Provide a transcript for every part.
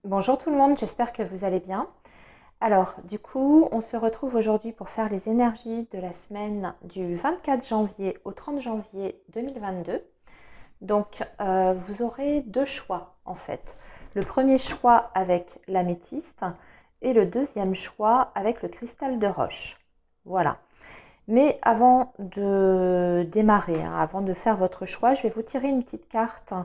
Bonjour tout le monde, j'espère que vous allez bien. Alors, du coup, on se retrouve aujourd'hui pour faire les énergies de la semaine du 24 janvier au 30 janvier 2022. Donc, vous aurez deux choix en fait. Le premier choix avec l'améthyste et le deuxième choix avec le cristal de roche. Voilà. Mais avant de démarrer, avant de faire votre choix, je vais vous tirer une petite carte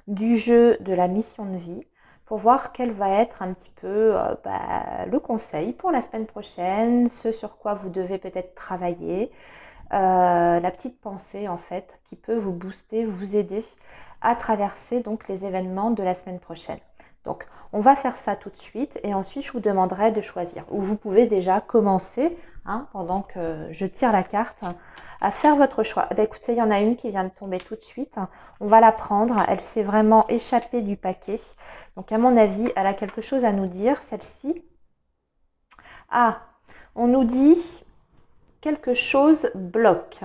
du jeu de la mission de vie pour voir quel va être un petit peu le conseil pour la semaine prochaine, ce sur quoi vous devez peut-être travailler, la petite pensée en fait qui peut vous booster, vous aider à traverser donc les événements de la semaine prochaine. Donc on va faire ça tout de suite et ensuite je vous demanderai de choisir. Ou vous pouvez déjà commencer, pendant que je tire la carte, à faire votre choix. Écoutez, il y en a une qui vient de tomber tout de suite. On va la prendre. Elle s'est vraiment échappée du paquet. Donc à mon avis, elle a quelque chose à nous dire, celle-ci. Ah, on nous dit quelque chose bloque.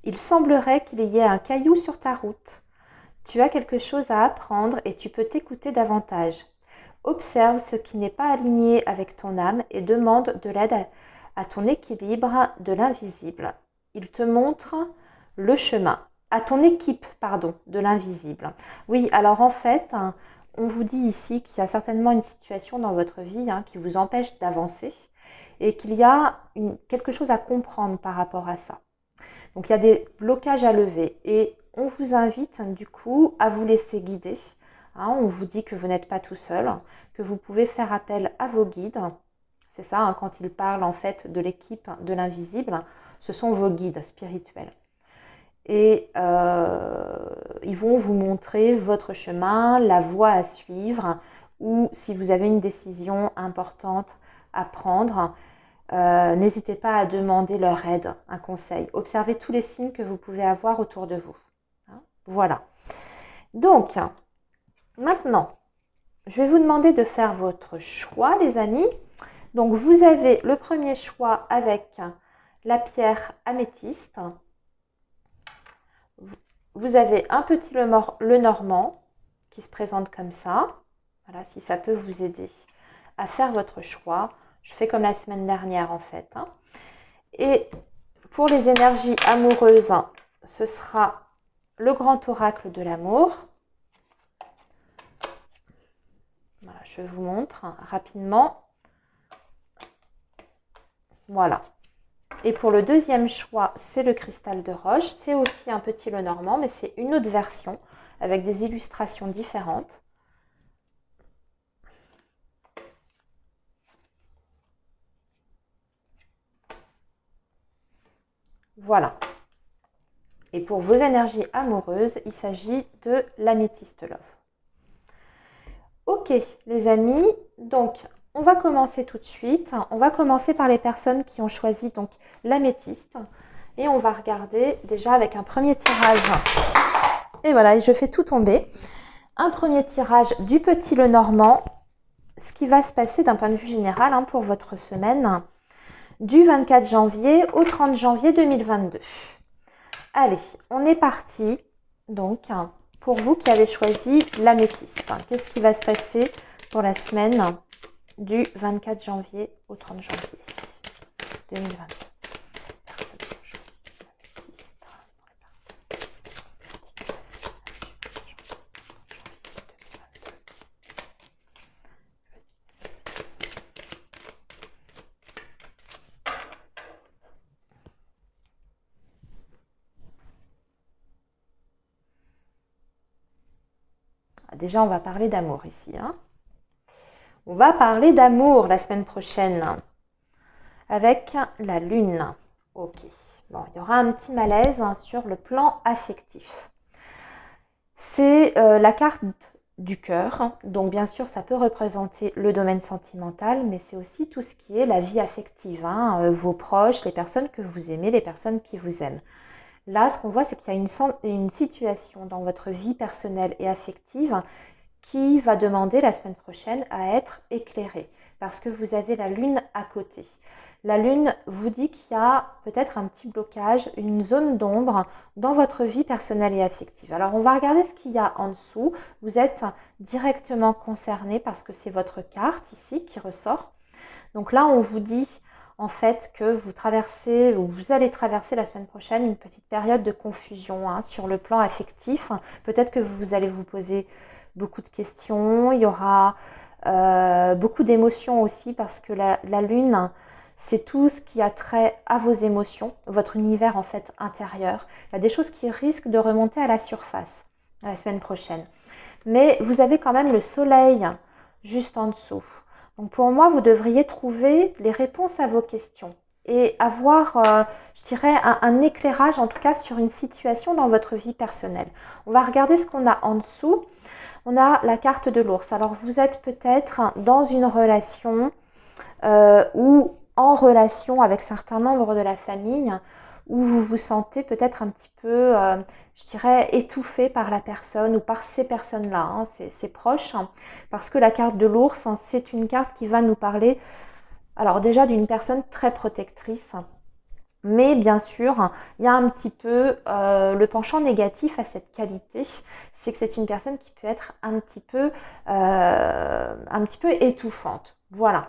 Il semblerait qu'il y ait un caillou sur ta route. Tu as quelque chose à apprendre et tu peux t'écouter davantage. Observe ce qui n'est pas aligné avec ton âme et demande de l'aide à ton équilibre de l'invisible. Il te montre le chemin. À ton équipe, pardon, de l'invisible. Oui, alors en fait, on vous dit ici qu'il y a certainement une situation dans votre vie qui vous empêche d'avancer et qu'il y a quelque chose à comprendre par rapport à ça. Donc il y a des blocages à lever et on vous invite du coup à vous laisser guider. On vous dit que vous n'êtes pas tout seul, que vous pouvez faire appel à vos guides. C'est ça, quand ils parlent en fait de l'équipe de l'invisible, ce sont vos guides spirituels. Et ils vont vous montrer votre chemin, la voie à suivre, ou si vous avez une décision importante à prendre, n'hésitez pas à demander leur aide, un conseil. Observez tous les signes que vous pouvez avoir autour de vous. Voilà. Donc, maintenant, je vais vous demander de faire votre choix, les amis. Donc, vous avez le premier choix avec la pierre améthyste. Vous avez un petit le normand qui se présente comme ça. Voilà, si ça peut vous aider à faire votre choix. Je fais comme la semaine dernière en fait. Et pour les énergies amoureuses, ce sera le grand oracle de l'amour. Voilà, je vous montre rapidement. Voilà. Et pour le deuxième choix, c'est le cristal de roche. C'est aussi un petit le normand, mais c'est une autre version avec des illustrations différentes. Voilà. Et pour vos énergies amoureuses, il s'agit de l'améthyste love. Ok, les amis, donc on va commencer tout de suite. On va commencer par les personnes qui ont choisi donc l'améthyste. Et on va regarder déjà avec un premier tirage. Et voilà, je fais tout tomber. Un premier tirage du petit le normand. Ce qui va se passer d'un point de vue général pour votre semaine du 24 janvier au 30 janvier 2022. Allez, on est parti. Donc, pour vous qui avez choisi l'améthyste, qu'est-ce qui va se passer pour la semaine du 24 janvier au 30 janvier 2022? Déjà, on va parler d'amour ici. On va parler d'amour la semaine prochaine avec la lune. Ok. Bon, il y aura un petit malaise sur le plan affectif. C'est la carte du cœur. Donc, bien sûr, ça peut représenter le domaine sentimental, mais c'est aussi tout ce qui est la vie affective. Vos proches, les personnes que vous aimez, les personnes qui vous aiment. Là, ce qu'on voit, c'est qu'il y a une situation dans votre vie personnelle et affective qui va demander la semaine prochaine à être éclairée parce que vous avez la lune à côté. La lune vous dit qu'il y a peut-être un petit blocage, une zone d'ombre dans votre vie personnelle et affective. Alors on va regarder ce qu'il y a en dessous. Vous êtes directement concerné parce que c'est votre carte ici qui ressort. Donc là on vous dit en fait que vous traversez ou vous allez traverser la semaine prochaine une petite période de confusion sur le plan affectif. Peut-être que vous allez vous poser beaucoup de questions, il y aura beaucoup d'émotions aussi parce que la lune, c'est tout ce qui a trait à vos émotions, votre univers en fait intérieur. Il y a des choses qui risquent de remonter à la surface la semaine prochaine. Mais vous avez quand même le soleil juste en dessous. Donc pour moi, vous devriez trouver les réponses à vos questions et avoir, je dirais, un éclairage en tout cas sur une situation dans votre vie personnelle. On va regarder ce qu'on a en dessous. On a la carte de l'ours. Alors vous êtes peut-être dans une relation ou en relation avec certains membres de la famille où vous vous sentez peut-être un petit peu, je dirais, étouffé par la personne ou par ces personnes-là, c'est proche. Parce que la carte de l'ours, c'est une carte qui va nous parler, alors déjà d'une personne très protectrice. Mais bien sûr, il y a un petit peu le penchant négatif à cette qualité, c'est que c'est une personne qui peut être un petit peu étouffante. Voilà.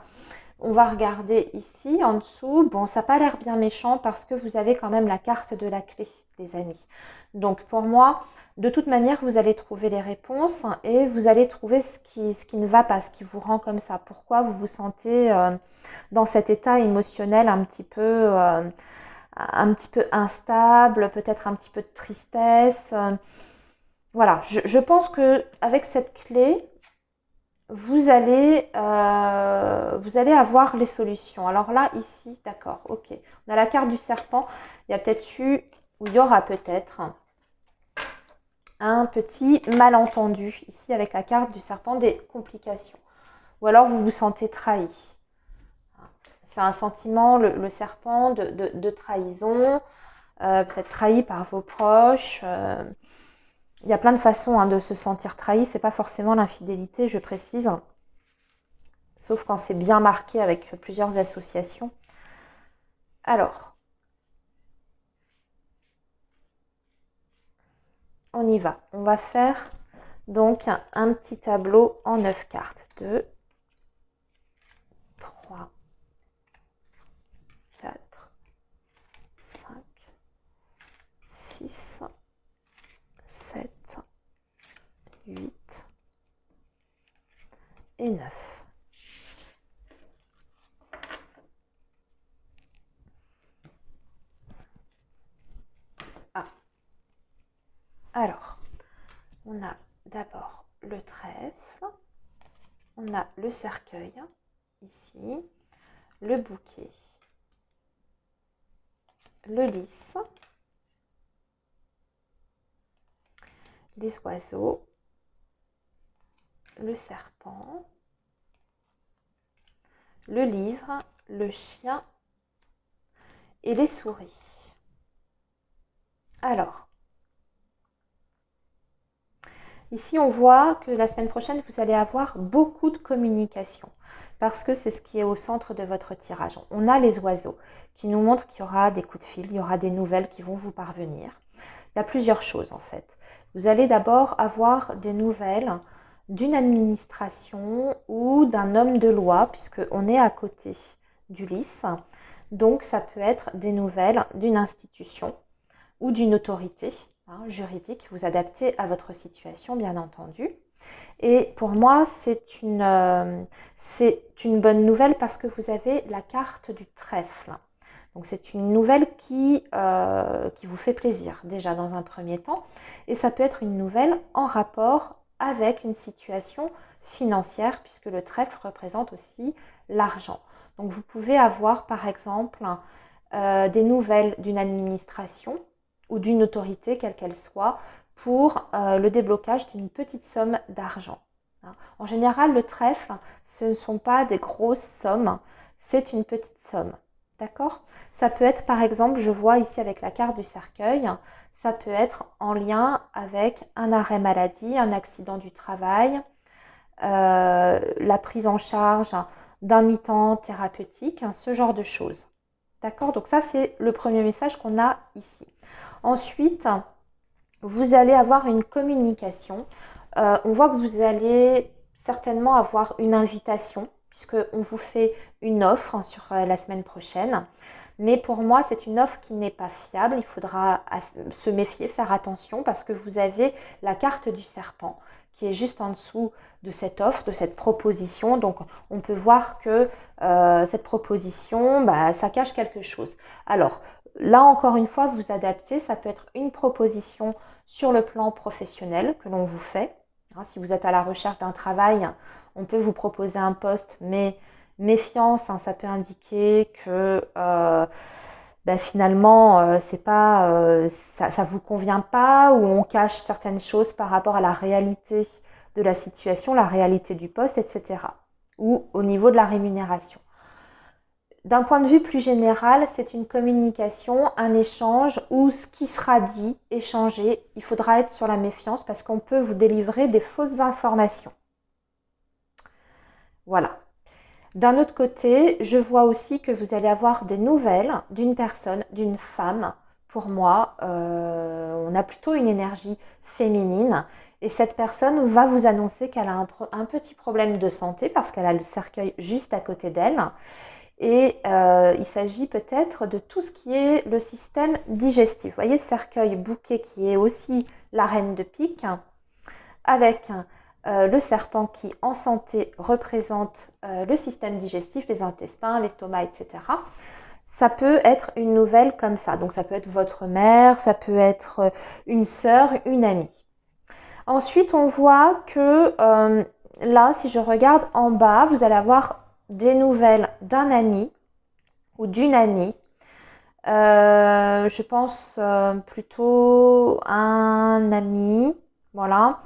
On va regarder ici en dessous. Bon, ça n'a pas l'air bien méchant parce que vous avez quand même la carte de la clé, les amis. Donc pour moi, de toute manière, vous allez trouver les réponses et vous allez trouver ce qui ne va pas, ce qui vous rend comme ça. Pourquoi vous vous sentez dans cet état émotionnel un petit peu instable, peut-être un petit peu de tristesse. Voilà, je pense que avec cette clé, vous allez avoir les solutions. Alors là, ici, d'accord, ok. On a la carte du serpent. Il y a peut-être eu, ou il y aura peut-être un petit malentendu ici avec la carte du serpent, des complications. Ou alors vous vous sentez trahi. C'est un sentiment, le serpent, de trahison, peut-être trahi par vos proches. Il y a plein de façons de se sentir trahi. C'est pas forcément l'infidélité, je précise. Sauf quand c'est bien marqué avec plusieurs associations. Alors, on y va. On va faire donc un petit tableau en 9 cartes. 2, 3, 4, 5, 6, 7, 8 et 9. Alors, on a d'abord le trèfle, on a le cercueil, ici, le bouquet, le lys, les oiseaux, le serpent, le livre, le chien et les souris. Alors, ici, on voit que la semaine prochaine, vous allez avoir beaucoup de communication parce que c'est ce qui est au centre de votre tirage. On a les oiseaux qui nous montrent qu'il y aura des coups de fil, il y aura des nouvelles qui vont vous parvenir. Il y a plusieurs choses en fait. Vous allez d'abord avoir des nouvelles d'une administration ou d'un homme de loi puisqu'on est à côté du lys. Donc, ça peut être des nouvelles d'une institution ou d'une autorité juridique, vous adaptez à votre situation bien entendu. Et pour moi, c'est une bonne nouvelle parce que vous avez la carte du trèfle. Donc c'est une nouvelle qui vous fait plaisir déjà dans un premier temps. Et ça peut être une nouvelle en rapport avec une situation financière puisque le trèfle représente aussi l'argent. Donc vous pouvez avoir par exemple des nouvelles d'une administration ou d'une autorité, quelle qu'elle soit, pour le déblocage d'une petite somme d'argent. En général, le trèfle, ce ne sont pas des grosses sommes, c'est une petite somme. D'accord? Ça peut être, par exemple, je vois ici avec la carte du cercueil, ça peut être en lien avec un arrêt maladie, un accident du travail, la prise en charge d'un mi-temps thérapeutique, hein, ce genre de choses. D'accord? Donc ça, c'est le premier message qu'on a ici. Ensuite, vous allez avoir une communication. On voit que vous allez certainement avoir une invitation, puisqu'on vous fait une offre, hein, sur la semaine prochaine. Mais pour moi, c'est une offre qui n'est pas fiable. Il faudra se méfier, faire attention, parce que vous avez la carte du serpent qui est juste en dessous de cette offre, de cette proposition. Donc, on peut voir que cette proposition, ça cache quelque chose. Alors, là, encore une fois, vous adaptez. Ça peut être une proposition sur le plan professionnel que l'on vous fait. Hein, si vous êtes à la recherche d'un travail, on peut vous proposer un poste, mais méfiance, hein, ça peut indiquer que finalement, c'est pas, ça vous convient pas, ou on cache certaines choses par rapport à la réalité de la situation, la réalité du poste, etc. Ou au niveau de la rémunération. D'un point de vue plus général, c'est une communication, un échange où ce qui sera dit, échangé, il faudra être sur la méfiance parce qu'on peut vous délivrer des fausses informations. Voilà. D'un autre côté, je vois aussi que vous allez avoir des nouvelles d'une personne, d'une femme. Pour moi, on a plutôt une énergie féminine. Et cette personne va vous annoncer qu'elle a un petit problème de santé parce qu'elle a le cercueil juste à côté d'elle. Et il s'agit peut-être de tout ce qui est le système digestif. Vous voyez, cercueil bouquet qui est aussi la reine de pique, avec le serpent qui en santé représente le système digestif, les intestins, l'estomac, etc. Ça peut être une nouvelle comme ça. Donc ça peut être votre mère, ça peut être une sœur, une amie. Ensuite, on voit que là, si je regarde en bas, vous allez avoir des nouvelles d'un ami ou d'une amie. Je pense plutôt un ami. Voilà.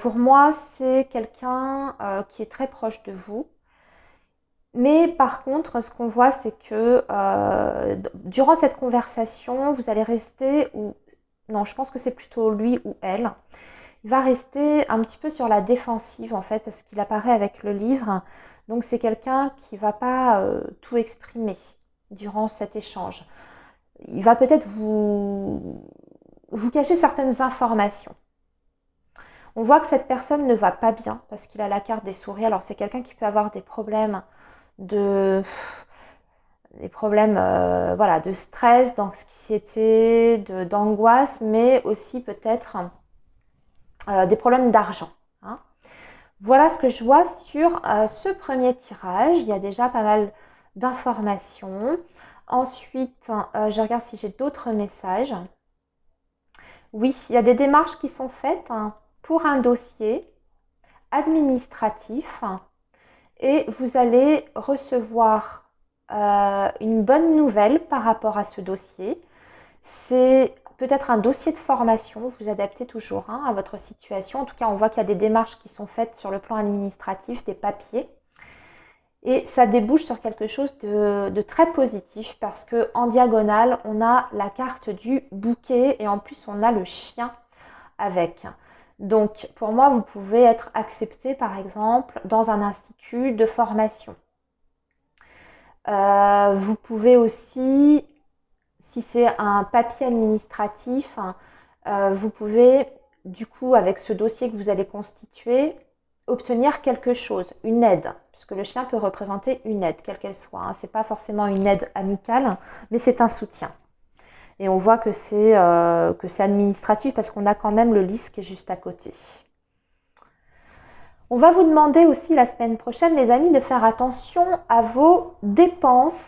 Pour moi, c'est quelqu'un qui est très proche de vous. Mais par contre, ce qu'on voit, c'est que durant cette conversation, vous allez rester, ou non, je pense que c'est plutôt lui ou elle. Il va rester un petit peu sur la défensive en fait, parce qu'il apparaît avec le livre. Donc c'est quelqu'un qui ne va pas tout exprimer durant cet échange. Il va peut-être vous cacher certaines informations. On voit que cette personne ne va pas bien parce qu'il a la carte des souris. Alors c'est quelqu'un qui peut avoir des problèmes de stress, d'anxiété, d'angoisse, mais aussi peut-être des problèmes d'argent. Hein. Voilà ce que je vois sur ce premier tirage. Il y a déjà pas mal d'informations. Ensuite, je regarde si j'ai d'autres messages. Oui, il y a des démarches qui sont faites pour un dossier administratif et vous allez recevoir une bonne nouvelle par rapport à ce dossier. C'est peut-être un dossier de formation, vous adaptez toujours à votre situation. En tout cas, on voit qu'il y a des démarches qui sont faites sur le plan administratif, des papiers. Et ça débouche sur quelque chose de très positif parce qu'en diagonale, on a la carte du bouquet et en plus, on a le chien avec. Donc, pour moi, vous pouvez être accepté, par exemple, dans un institut de formation. Vous pouvez aussi, si c'est un papier administratif, vous pouvez, du coup, avec ce dossier que vous allez constituer, obtenir quelque chose, une aide, puisque le chien peut représenter une aide, quelle qu'elle soit. Ce n'est pas forcément une aide amicale, mais c'est un soutien. Et on voit que c'est administratif parce qu'on a quand même le lys qui est juste à côté. On va vous demander aussi la semaine prochaine, les amis, de faire attention à vos dépenses.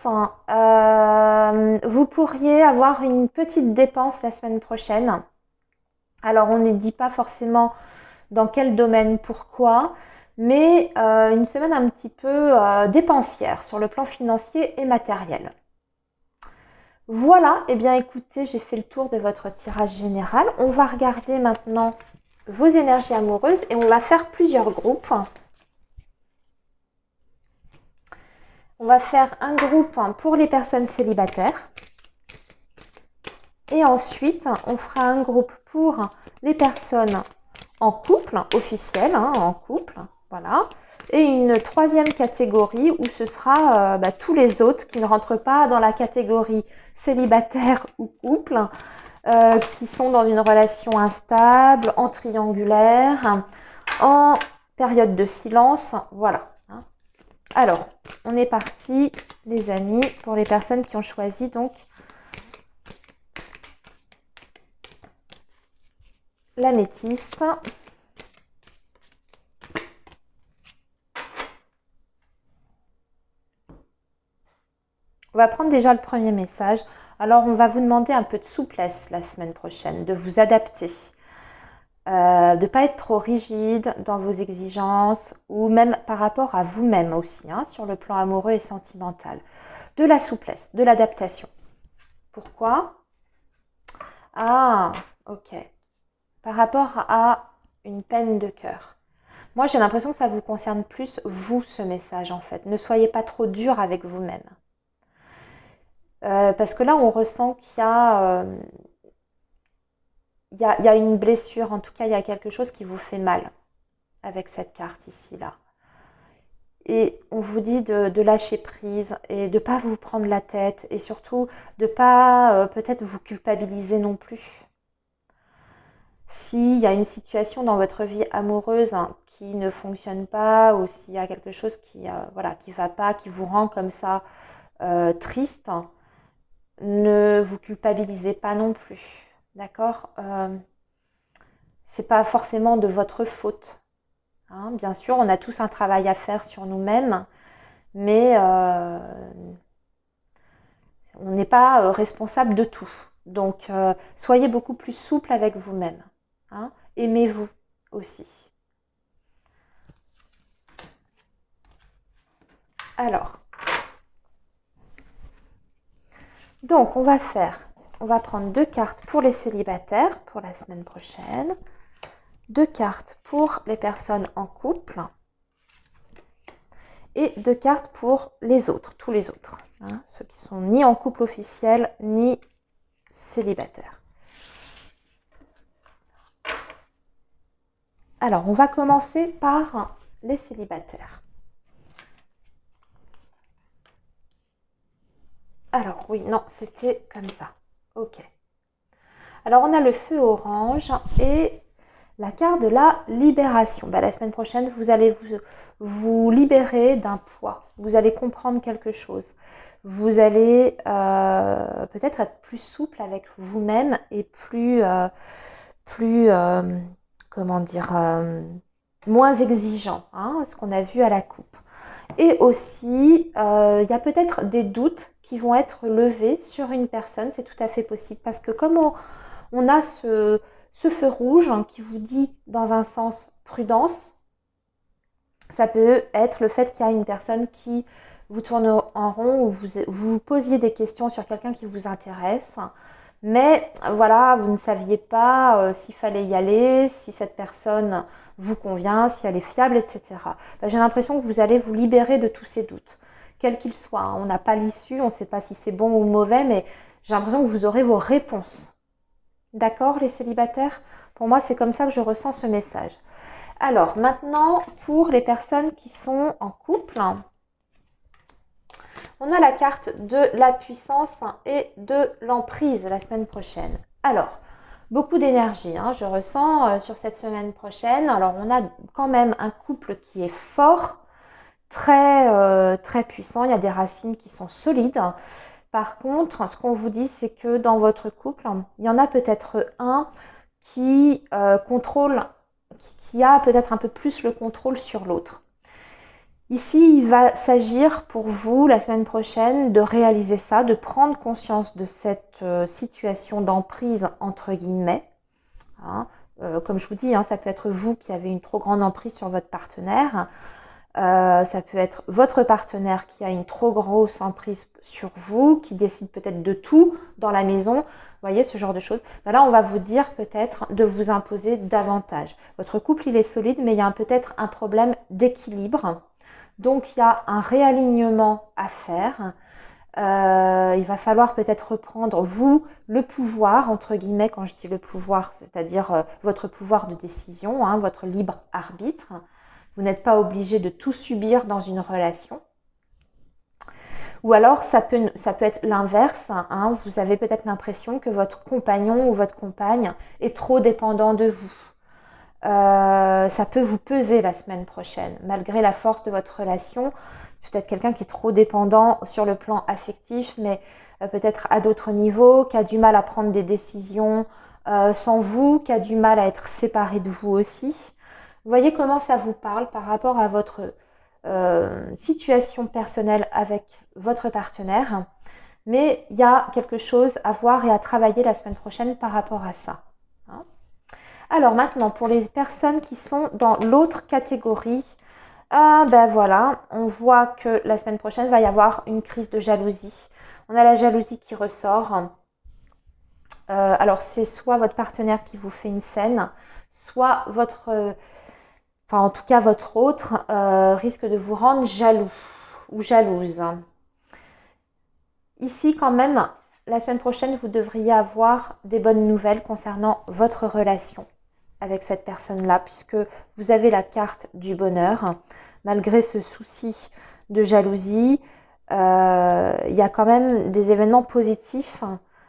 Vous pourriez avoir une petite dépense la semaine prochaine. Alors, on ne dit pas forcément dans quel domaine, pourquoi, mais une semaine un petit peu dépensière sur le plan financier et matériel. Voilà, et bien écoutez, j'ai fait le tour de votre tirage général. On va regarder maintenant vos énergies amoureuses et on va faire plusieurs groupes. On va faire un groupe pour les personnes célibataires. Et ensuite, on fera un groupe pour les personnes en couple, officielles, en couple. Voilà. Et une troisième catégorie où ce sera tous les autres qui ne rentrent pas dans la catégorie célibataire ou couple, qui sont dans une relation instable, en triangulaire, en période de silence. Voilà. Alors, on est parti, les amis, pour les personnes qui ont choisi donc l'améthyste. On va prendre déjà le premier message. Alors, on va vous demander un peu de souplesse la semaine prochaine, de vous adapter, de ne pas être trop rigide dans vos exigences ou même par rapport à vous-même aussi, sur le plan amoureux et sentimental. De la souplesse, de l'adaptation. Pourquoi? Ah, ok. Par rapport à une peine de cœur. Moi, j'ai l'impression que ça vous concerne plus, vous, ce message, en fait. Ne soyez pas trop dur avec vous-même. Parce que là, on ressent qu'il y a, il y a une blessure, en tout cas, il y a quelque chose qui vous fait mal avec cette carte ici, là. Et on vous dit de lâcher prise et de ne pas vous prendre la tête et surtout de ne pas peut-être vous culpabiliser non plus. S'il y a une situation dans votre vie amoureuse qui ne fonctionne pas ou s'il y a quelque chose qui qui va pas, qui vous rend comme ça triste, ne vous culpabilisez pas non plus, d'accord? C'est pas forcément de votre faute. Bien sûr, on a tous un travail à faire sur nous-mêmes, mais on n'est pas responsable de tout. Donc, soyez beaucoup plus souple avec vous-même. Aimez-vous aussi. Alors, donc on va prendre 2 cartes pour les célibataires pour la semaine prochaine, 2 cartes pour les personnes en couple et 2 cartes pour les autres, tous les autres, ceux qui sont ni en couple officiel ni célibataires. Alors, on va commencer par les célibataires. Alors, oui, non, c'était comme ça. Ok. Alors, on a le feu orange et la carte de la libération. La semaine prochaine, vous allez vous libérer d'un poids. Vous allez comprendre quelque chose. Vous allez peut-être être plus souple avec vous-même et comment dire, moins exigeant, ce qu'on a vu à la coupe. Et aussi, il y a peut-être des doutes qui vont être levés sur une personne, c'est tout à fait possible. Parce que comme on a ce feu rouge qui vous dit dans un sens prudence, ça peut être le fait qu'il y a une personne qui vous tourne en rond ou vous posiez des questions sur quelqu'un qui vous intéresse. Mais voilà, vous ne saviez pas s'il fallait y aller, si cette personne vous convient, si elle est fiable, etc. J'ai l'impression que vous allez vous libérer de tous ces doutes, quels qu'ils soient. On n'a pas l'issue, on ne sait pas si c'est bon ou mauvais, mais j'ai l'impression que vous aurez vos réponses. D'accord, les célibataires? Pour moi, c'est comme ça que je ressens ce message. Alors, maintenant, pour les personnes qui sont en couple, on a la carte de la puissance et de l'emprise la semaine prochaine. Alors, beaucoup d'énergie, je ressens sur cette semaine prochaine. Alors, on a quand même un couple qui est fort, très, très puissant. Il y a des racines qui sont solides. Par contre, ce qu'on vous dit, c'est que dans votre couple, il y en a peut-être un qui contrôle, qui a peut-être un peu plus le contrôle sur l'autre. Ici, il va s'agir pour vous, la semaine prochaine, de réaliser ça, de prendre conscience de cette situation d'emprise, entre guillemets. Comme je vous dis, ça peut être vous qui avez une trop grande emprise sur votre partenaire. Ça peut être votre partenaire qui a une trop grosse emprise sur vous, qui décide peut-être de tout dans la maison. Vous voyez, ce genre de choses. Là, on va vous dire peut-être de vous imposer davantage. Votre couple, il est solide, mais il y a peut-être un problème d'équilibre. Donc, il y a un réalignement à faire. Il va falloir peut-être reprendre, vous, le pouvoir, entre guillemets, quand je dis le pouvoir, c'est-à-dire votre pouvoir de décision, votre libre arbitre. Vous n'êtes pas obligé de tout subir dans une relation. Ou alors, ça peut être l'inverse. Hein. Vous avez peut-être l'impression que votre compagnon ou votre compagne est trop dépendant de vous. Ça peut vous peser la semaine prochaine, malgré la force de votre relation. Peut-être quelqu'un qui est trop dépendant sur le plan affectif, mais peut-être à d'autres niveaux, qui a du mal à prendre des décisions sans vous, qui a du mal à être séparé de vous aussi. Vous voyez comment ça vous parle par rapport à votre situation personnelle avec votre partenaire. Mais il y a quelque chose à voir et à travailler la semaine prochaine par rapport à ça. Hein. Alors maintenant, pour les personnes qui sont dans l'autre catégorie, ben voilà, on voit que la semaine prochaine, il va y avoir une crise de jalousie. On a la jalousie qui ressort. Alors, c'est soit votre partenaire qui vous fait une scène, soit en tout cas votre autre, risque de vous rendre jaloux ou jalouse. Ici, quand même, la semaine prochaine, vous devriez avoir des bonnes nouvelles concernant votre relation avec cette personne-là, puisque vous avez la carte du bonheur. Malgré ce souci de jalousie, il y a quand même des événements positifs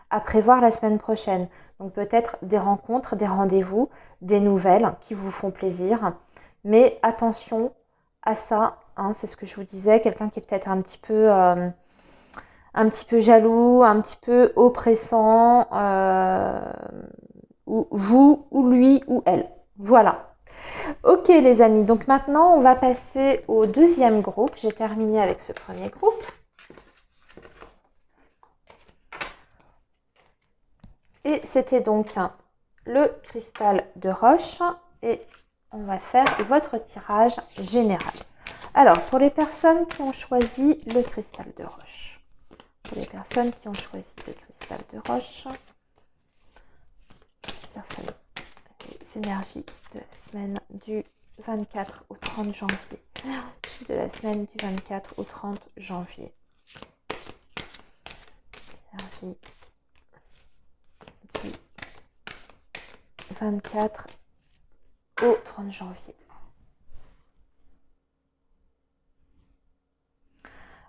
à prévoir la semaine prochaine. Donc peut-être des rencontres, des rendez-vous, des nouvelles qui vous font plaisir. Mais attention à ça, hein, c'est ce que je vous disais, quelqu'un qui est peut-être un petit peu jaloux, un petit peu oppressant, ou vous, ou lui, ou elle. Voilà. Ok les amis, donc maintenant on va passer au deuxième groupe. J'ai terminé avec ce premier groupe. Et c'était donc le cristal de roche. Et on va faire votre tirage général. Alors, pour les personnes qui ont choisi le cristal de roche. Pour les personnes qui ont choisi le cristal de roche. Les énergies de la semaine du 24 au 30 janvier. De la semaine du 24 au 30 janvier. Énergie du 24 au 30 janvier.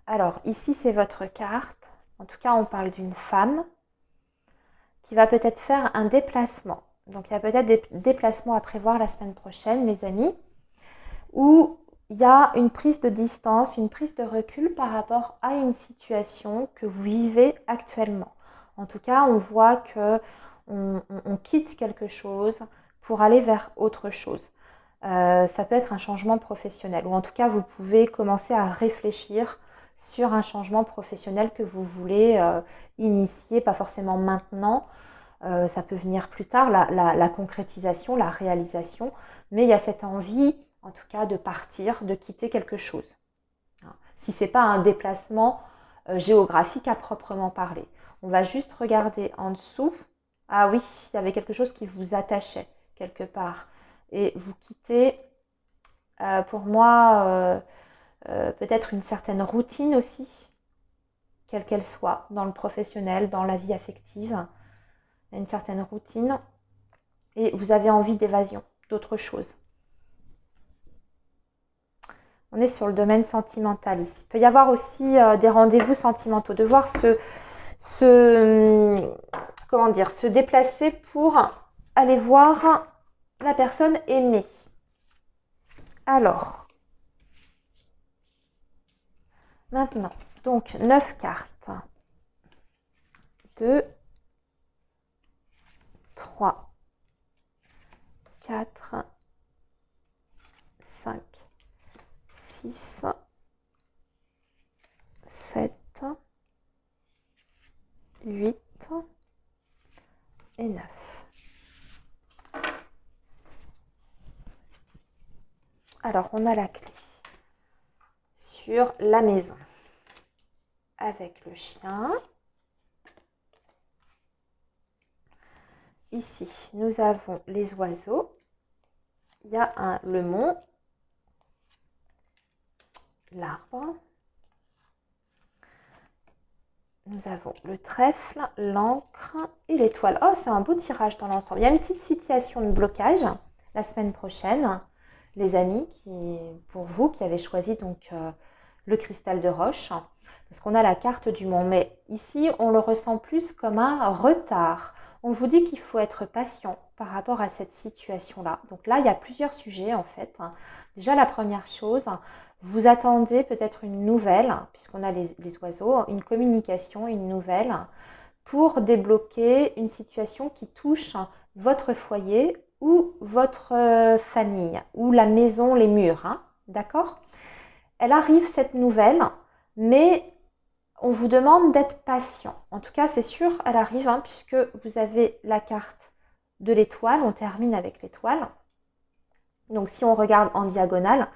Alors, ici, c'est votre carte. En tout cas, on parle d'une femme qui va peut-être faire un déplacement. Donc, il y a peut-être des déplacements à prévoir la semaine prochaine, mes amis, où il y a une prise de distance, une prise de recul par rapport à une situation que vous vivez actuellement. En tout cas, on voit que on quitte quelque chose pour aller vers autre chose. Ça peut être un changement professionnel, ou en tout cas, vous pouvez commencer à réfléchir sur un changement professionnel que vous voulez initier, pas forcément maintenant, ça peut venir plus tard, la concrétisation, la réalisation, mais il y a cette envie, en tout cas, de partir, de quitter quelque chose. Si ce n'est pas un déplacement géographique à proprement parler. On va juste regarder en dessous. Ah oui, il y avait quelque chose qui vous attachait quelque part. Et vous quittez, pour moi, peut-être une certaine routine aussi, quelle qu'elle soit, dans le professionnel, dans la vie affective, une certaine routine, et vous avez envie d'évasion, d'autre chose. On est sur le domaine sentimental ici. Il peut y avoir aussi des rendez-vous sentimentaux, de voir se déplacer pour aller voir la personne aimée. Alors, maintenant, donc 9 cartes. 2, 3, 4, 5, 6, 7, 8 et 9. Alors, on a la clé sur la maison avec le chien. Ici, nous avons les oiseaux. Il y a le mont, l'arbre. Nous avons le trèfle, l'encre et l'étoile. Oh, c'est un beau tirage dans l'ensemble. Il y a une petite situation de blocage la semaine prochaine. les amis, pour vous qui avez choisi donc le cristal de roche, parce qu'on a la carte du monde. Mais ici, on le ressent plus comme un retard. On vous dit qu'il faut être patient par rapport à cette situation-là. Donc là, il y a plusieurs sujets en fait. Déjà, la première chose, vous attendez peut-être une nouvelle, puisqu'on a les oiseaux, une communication, une nouvelle, pour débloquer une situation qui touche votre foyer ou votre famille, ou la maison, les murs. Hein, d'accord? Elle arrive cette nouvelle, mais on vous demande d'être patient. En tout cas, c'est sûr, elle arrive, hein, puisque vous avez la carte de l'étoile. On termine avec l'étoile. Donc, si on regarde en diagonale,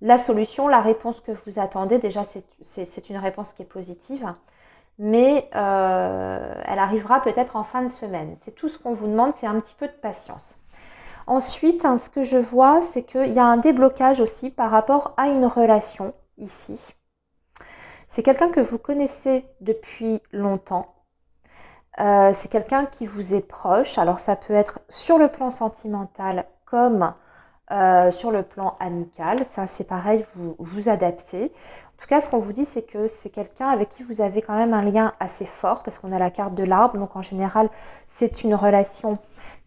la solution, la réponse que vous attendez, déjà, c'est une réponse qui est positive, mais elle arrivera peut-être en fin de semaine. C'est tout ce qu'on vous demande, c'est un petit peu de patience. Ensuite, hein, ce que je vois, c'est qu'il y a un déblocage aussi par rapport à une relation ici. C'est quelqu'un que vous connaissez depuis longtemps. C'est quelqu'un qui vous est proche. Alors ça peut être sur le plan sentimental comme sur le plan amical. Ça c'est pareil, vous vous adaptez. En tout cas, ce qu'on vous dit, c'est que c'est quelqu'un avec qui vous avez quand même un lien assez fort, parce qu'on a la carte de l'arbre. Donc en général, c'est une relation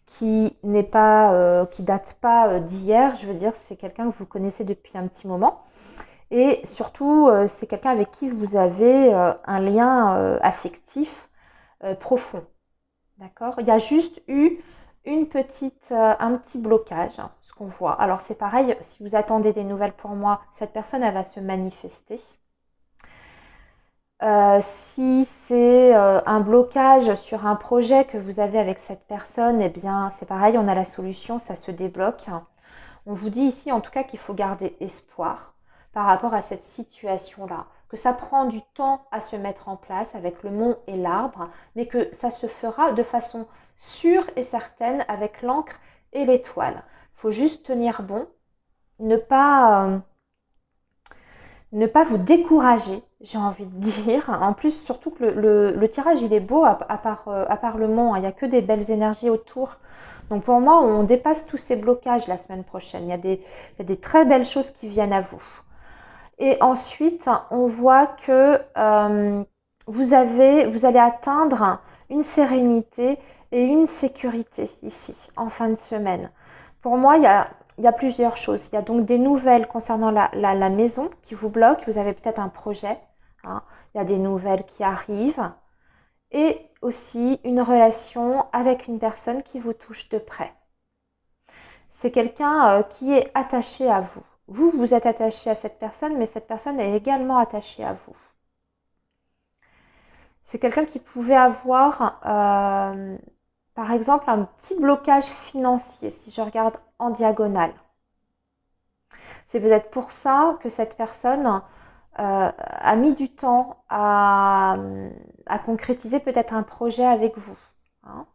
qui n'est pas, qui date pas d'hier. Je veux dire, c'est quelqu'un que vous connaissez depuis un petit moment. Et surtout, c'est quelqu'un avec qui vous avez un lien affectif profond. D'accord? Il y a juste eu un petit blocage, hein, ce qu'on voit. Alors c'est pareil, si vous attendez des nouvelles pour moi, cette personne, elle va se manifester. Si c'est un blocage sur un projet que vous avez avec cette personne, eh bien c'est pareil, on a la solution, ça se débloque. On vous dit ici en tout cas qu'il faut garder espoir par rapport à cette situation-là, que ça prend du temps à se mettre en place avec le mont et l'arbre, mais que ça se fera de façon sûre et certaine avec l'encre et l'étoile. Il faut juste tenir bon, ne pas, ne pas vous décourager, j'ai envie de dire. En plus, surtout que le tirage, il est beau, à part le mont, hein. Il n'y a que des belles énergies autour. Donc pour moi, on dépasse tous ces blocages la semaine prochaine. Il y a des très belles choses qui viennent à vous. Et ensuite, on voit que vous allez atteindre une sérénité et une sécurité ici, en fin de semaine. Pour moi, il y a plusieurs choses. Il y a donc des nouvelles concernant la maison qui vous bloquent. Vous avez peut-être un projet. Hein. Il y a des nouvelles qui arrivent. Et aussi une relation avec une personne qui vous touche de près. C'est quelqu'un qui est attaché à vous. Vous, vous êtes attaché à cette personne, mais cette personne est également attachée à vous. C'est quelqu'un qui pouvait avoir, par exemple, un petit blocage financier, si je regarde en diagonale. C'est peut-être pour ça que cette personne a mis du temps à concrétiser peut-être un projet avec vous. Hein.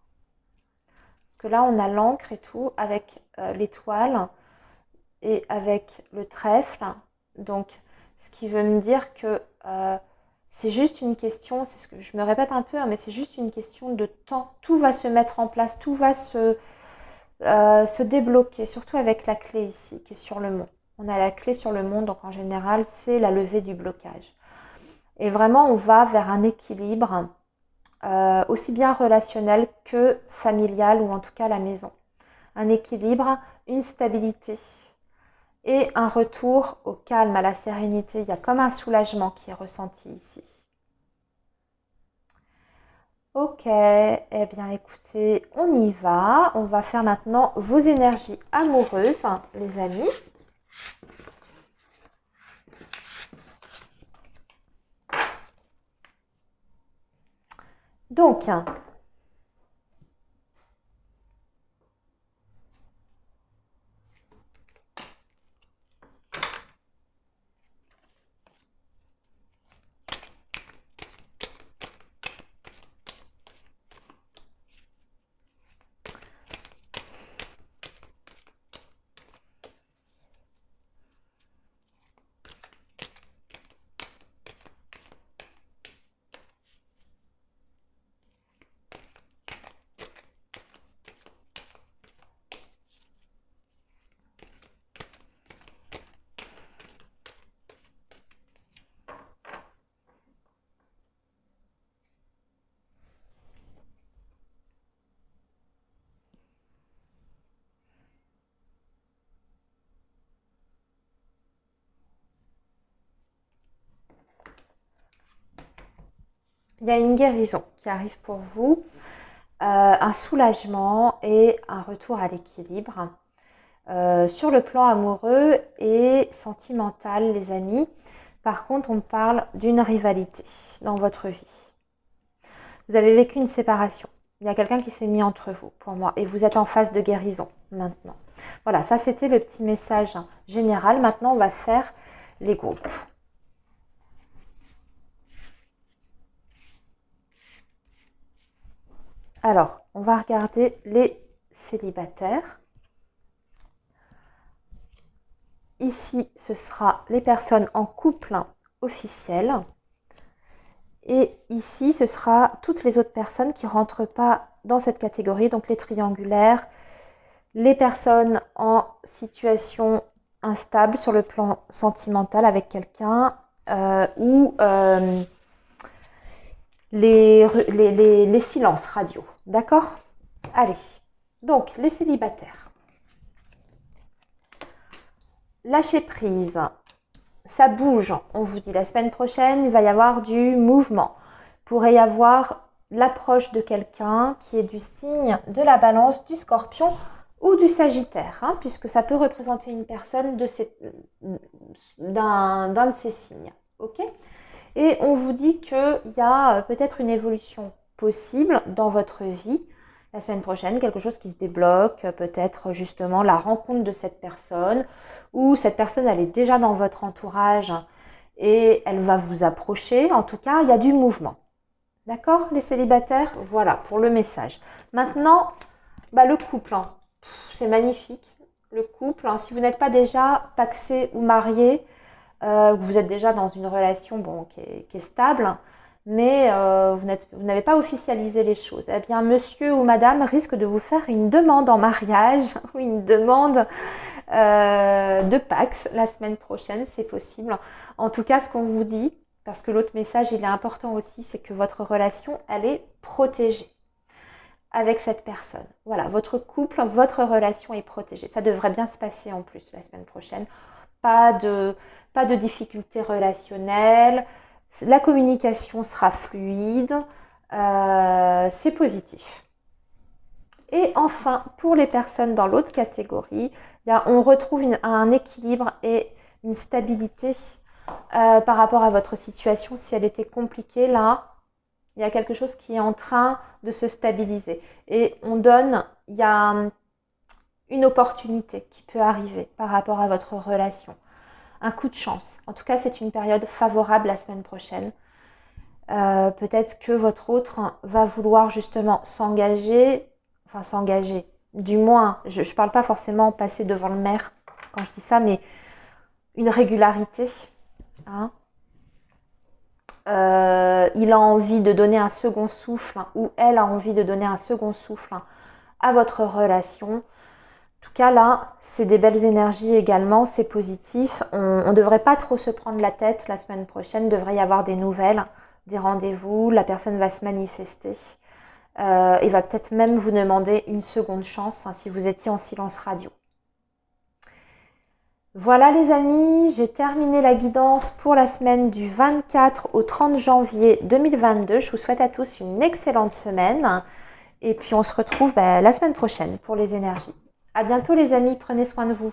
Parce que là, on a l'encre et tout, avec l'étoile et avec le trèfle. Donc, ce qui veut me dire que c'est juste une question, c'est ce que je me répète un peu, hein, mais c'est juste une question de temps. Tout va se mettre en place, tout va se débloquer, surtout avec la clé ici, qui est sur le mont. On a la clé sur le mont, donc en général, c'est la levée du blocage. Et vraiment, on va vers un équilibre, aussi bien relationnel que familial, ou en tout cas la maison. Un équilibre, une stabilité et un retour au calme, à la sérénité. Il y a comme un soulagement qui est ressenti ici. Ok, eh bien écoutez, on y va. On va faire maintenant vos énergies amoureuses, les amis. Donc, il y a une guérison qui arrive pour vous, un soulagement et un retour à l'équilibre. Sur le plan amoureux et sentimental, les amis, par contre, on parle d'une rivalité dans votre vie. Vous avez vécu une séparation. Il y a quelqu'un qui s'est mis entre vous, pour moi, et vous êtes en phase de guérison maintenant. Voilà, ça c'était le petit message général. Maintenant, on va faire les groupes. Alors, on va regarder les célibataires. Ici, ce sera les personnes en couple officiel. Et ici, ce sera toutes les autres personnes qui ne rentrent pas dans cette catégorie, donc les triangulaires, les personnes en situation instable sur le plan sentimental avec quelqu'un ou les silences radio. D'accord? Allez, donc les célibataires. Lâcher prise. Ça bouge, on vous dit la semaine prochaine, il va y avoir du mouvement. Il pourrait y avoir l'approche de quelqu'un qui est du signe de la Balance, du Scorpion ou du Sagittaire, puisque ça peut représenter une personne d'un de ces signes. Ok ? Et on vous dit qu'il y a peut-être une évolution possible dans votre vie la semaine prochaine, quelque chose qui se débloque, peut-être justement la rencontre de cette personne, ou cette personne elle est déjà dans votre entourage et elle va vous approcher. En tout cas, il y a du mouvement. D'accord, les célibataires? Voilà pour le message. Maintenant, le couple, c'est magnifique. Le couple, si vous n'êtes pas déjà pacsé ou marié, vous êtes déjà dans une relation qui est stable, mais vous n'avez pas officialisé les choses, eh bien monsieur ou madame risque de vous faire une demande en mariage ou une demande de Pax la semaine prochaine, c'est possible. En tout cas, ce qu'on vous dit, parce que l'autre message il est important aussi, c'est que votre relation elle est protégée avec cette personne. Voilà, votre couple, votre relation est protégée. Ça devrait bien se passer en plus la semaine prochaine. Pas de difficultés relationnelles, la communication sera fluide, c'est positif. Et enfin, pour les personnes dans l'autre catégorie, on retrouve un équilibre et une stabilité par rapport à votre situation. Si elle était compliquée, là, il y a quelque chose qui est en train de se stabiliser. Et il y a une opportunité qui peut arriver par rapport à votre relation. Un coup de chance. En tout cas, c'est une période favorable la semaine prochaine. Peut-être que votre autre va vouloir justement s'engager. Du moins, je ne parle pas forcément passer devant le maire quand je dis ça, mais une régularité. Il a envie de donner un second souffle ou elle a envie de donner un second souffle à votre relation. En tout cas, là, c'est des belles énergies également, c'est positif. On ne devrait pas trop se prendre la tête la semaine prochaine. Il devrait y avoir des nouvelles, des rendez-vous. La personne va se manifester. Et va peut-être même vous demander une seconde chance si vous étiez en silence radio. Voilà les amis, j'ai terminé la guidance pour la semaine du 24 au 30 janvier 2022. Je vous souhaite à tous une excellente semaine. Et puis on se retrouve la semaine prochaine pour les énergies. À bientôt les amis, prenez soin de vous.